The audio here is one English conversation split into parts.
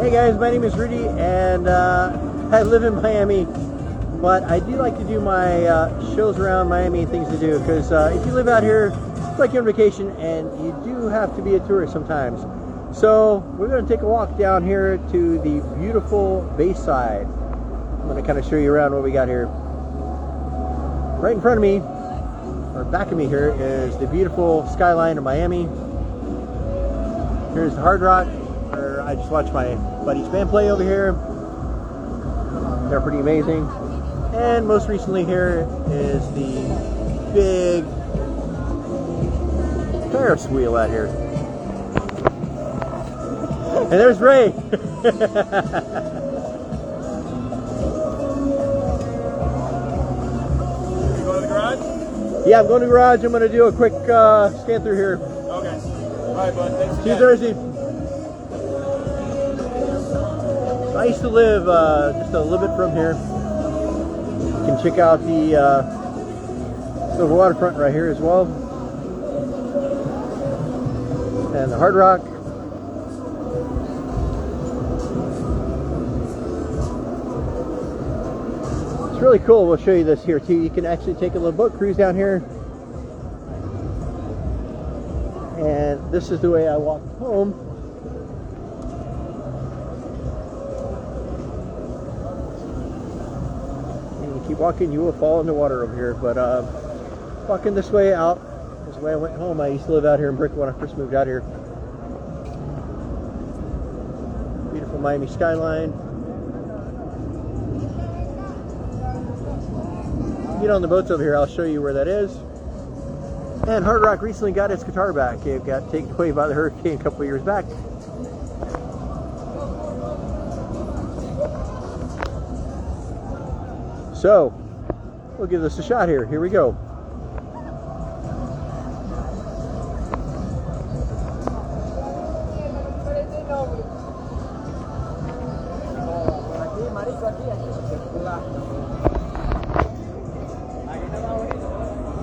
Hey guys, my name is Rudy, and I live in Miami, but I do like to do my shows around Miami and things to do, because if you live out here, it's like you're on vacation, and you do have to be a tourist sometimes. So we're going to take a walk down here to the beautiful Bayside. I'm going to kind of show you around what we got here. Right in front of me, or back of me here, is the beautiful skyline of Miami. Here's the Hard Rock, where I just watched my buddy's band play over here. They're pretty amazing. And most recently here is the big Ferris wheel out here. And there's Ray. You going to the garage? Yeah, I'm going to the garage. I'm going to do a quick scan through here. Okay. All right, bud. Thanks again. See you Thursday. I used to live just a little bit from here. You can check out the Silver Waterfront right here as well. And the Hard Rock. It's really cool. We'll show you this here too. You can actually take a little boat cruise down here. And this is the way I walked home. And you keep walking, you will fall in the water over here. But walking this way out is the way I went home. I used to live out here in Brickell when I first moved out here. Beautiful Miami skyline. Get on the boats over here, I'll show you where that is. And Hard Rock recently got its guitar back. It got taken away by the hurricane a couple of years back. So, we'll give this a shot here. Here we go.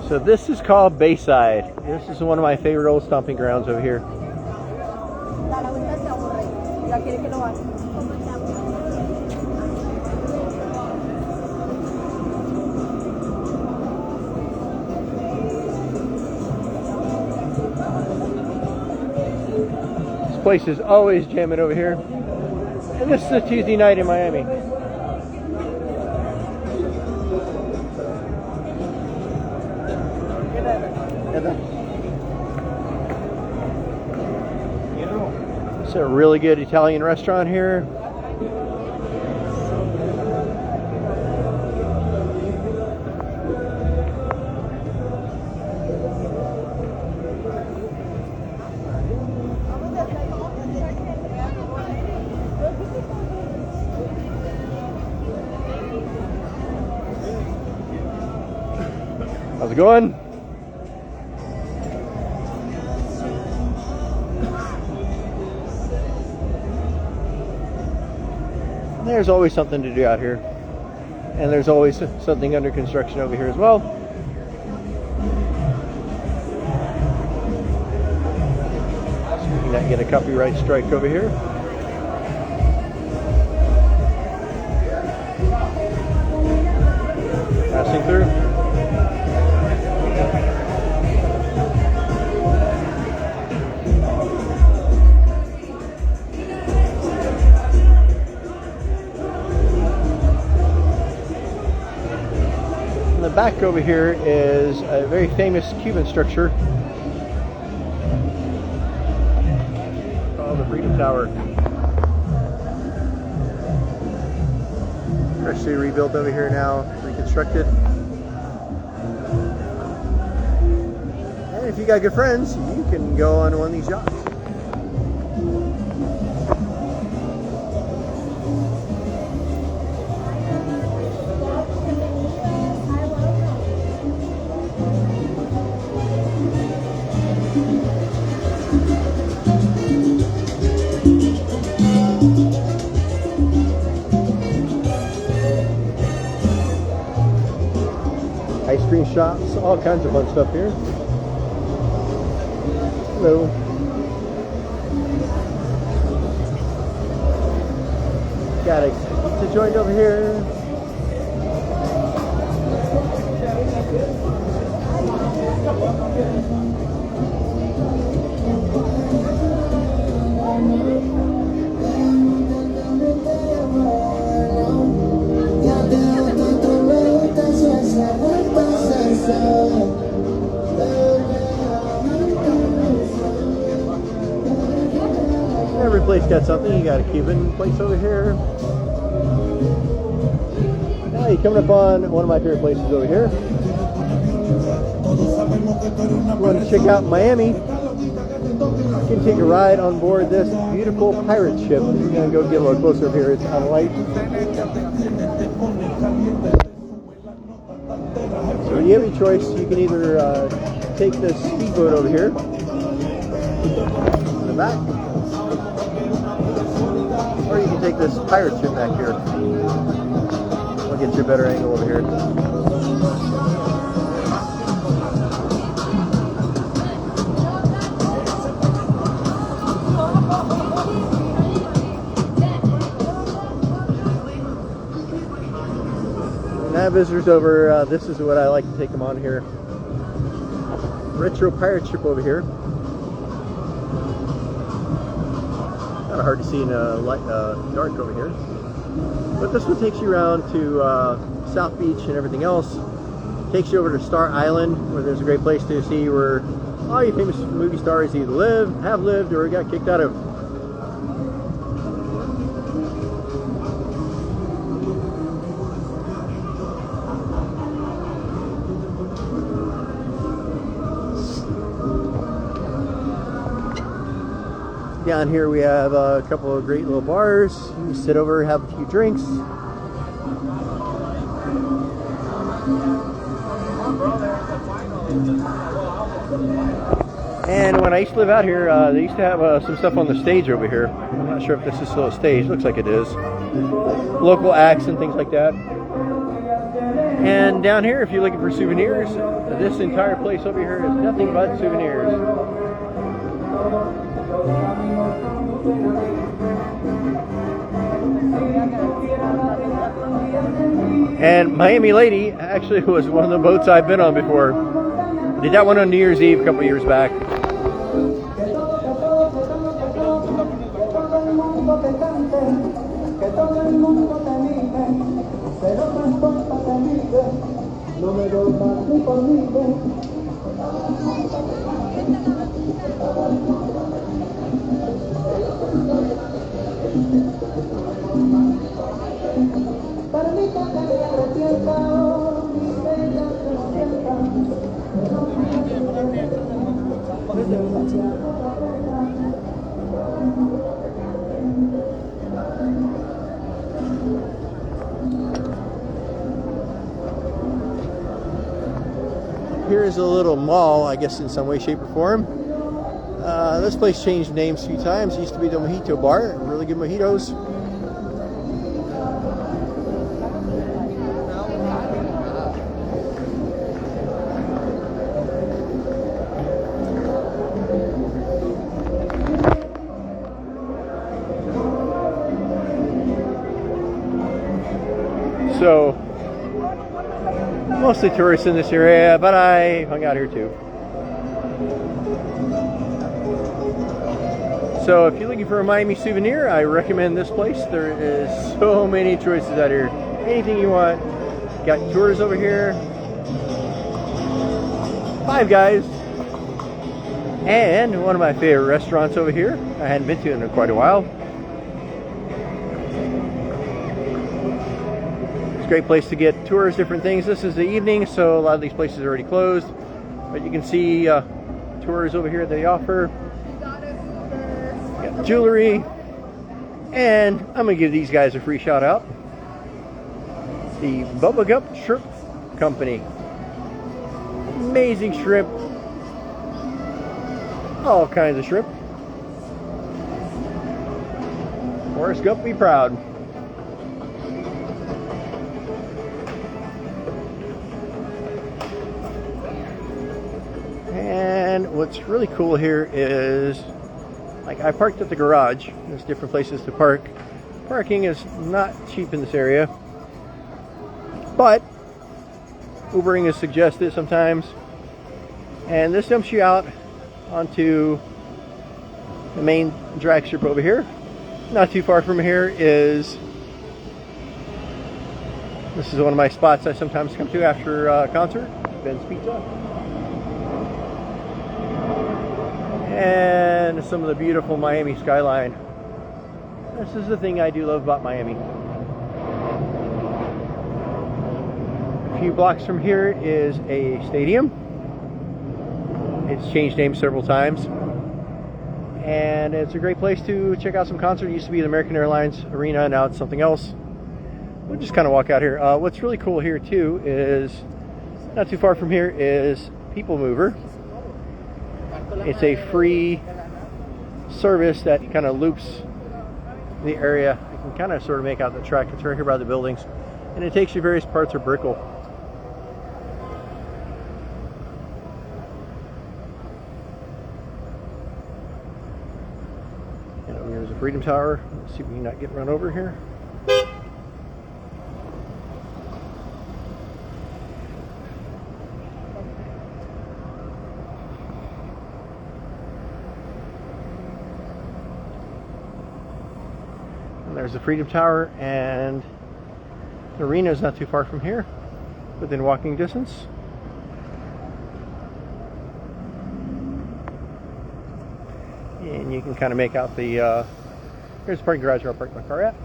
So this is called Bayside. This is one of my favorite old stomping grounds over here. This place is always jamming over here. And this is a Tuesday night in Miami. It's a really good Italian restaurant here. How's it going? There's always something to do out here, and there's always something under construction over here as well. So we can not get a copyright strike over here. Passing through. Back over here is a very famous Cuban structure called the Freedom Tower. Freshly rebuilt over here now, reconstructed. And if you got good friends, you can go on one of these yachts. Ice cream shops, all kinds of fun stuff here. Hello. Got a pizza joint over here. Every place got something. You got a Cuban place over here. Now you're coming up on one of my favorite places over here. You want to check out Miami? You can take a ride on board this beautiful pirate ship. We're going to go get a little closer up here. It's on light. So when you have your choice, you can either take the speedboat over here in the back, or you can take this pirate ship back here. We'll get you a better angle over here. When I have visitors over, this is what I like to take them on here. Retro pirate ship over here. Kind of hard to see in dark over here. But this one takes you around to South Beach and everything else. Takes you over to Star Island, where there's a great place to see where all your famous movie stars either live, have lived, or got kicked out of. Down here we have a couple of great little bars. You can sit over, have a few drinks. And when I used to live out here, they used to have some stuff on the stage over here. I'm not sure if this is still a stage. Looks like it is. Local acts and things like that. And down here, if you're looking for souvenirs, this entire place over here is nothing but souvenirs. And Miami Lady actually was one of the boats I've been on before. Did that one on New Year's Eve a couple years back. Here's a little mall, I guess, in some way, shape, or form. This place changed names a few times. It used to be the Mojito Bar, really good mojitos. So, mostly tourists in this area, but I hung out here too. So if you're looking for a Miami souvenir, I recommend this place. There is so many choices out here. Anything you want. Got tours over here. Five Guys. And one of my favorite restaurants over here. I hadn't been to in quite a while. Great place to get tours, different things. This is the evening, so a lot of these places are already closed, but you can see tours over here they offer. Got jewelry, and I'm gonna give these guys a free shout out. The Bubba Gump Shrimp Company. Amazing shrimp, all kinds of shrimp. Forrest Gump be proud. And what's really cool here is, like, I parked at the garage. There's different places to park. Parking is not cheap in this area, but Ubering is suggested sometimes. And this dumps you out onto the main drag strip over here. Not too far from here is, this is one of my spots I sometimes come to after a concert, Ben's Pizza. And some of the beautiful Miami skyline. This is the thing I do love about Miami. A few blocks from here is a stadium. It's changed names several times. And it's a great place to check out some concerts. It used to be the American Airlines Arena, now it's something else. We'll just kind of walk out here. What's really cool here too is, not too far from here is People Mover. It's a free service that kind of loops the area. You can kind of sort of make out the track. It's right here by the buildings, and it takes you various parts of Brickell. And over here is the Freedom Tower. Let's see if we can not get run over here. There's the Freedom Tower, and the arena is not too far from here, within walking distance. And you can kind of make out the, here's the parking garage where I parked my car at.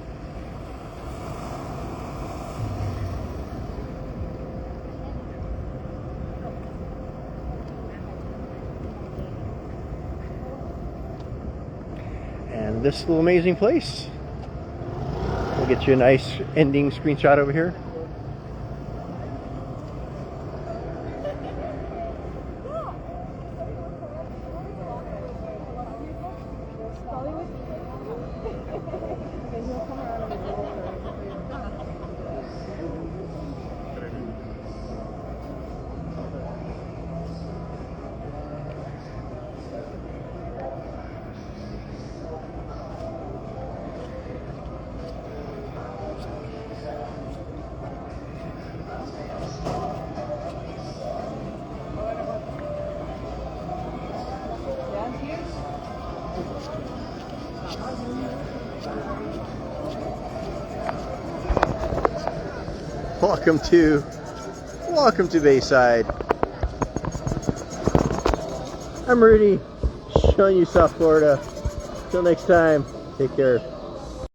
And this little amazing place. We'll get you a nice ending screenshot over here. Welcome to Bayside. I'm Rudy, showing you South Florida. Till next time, take care.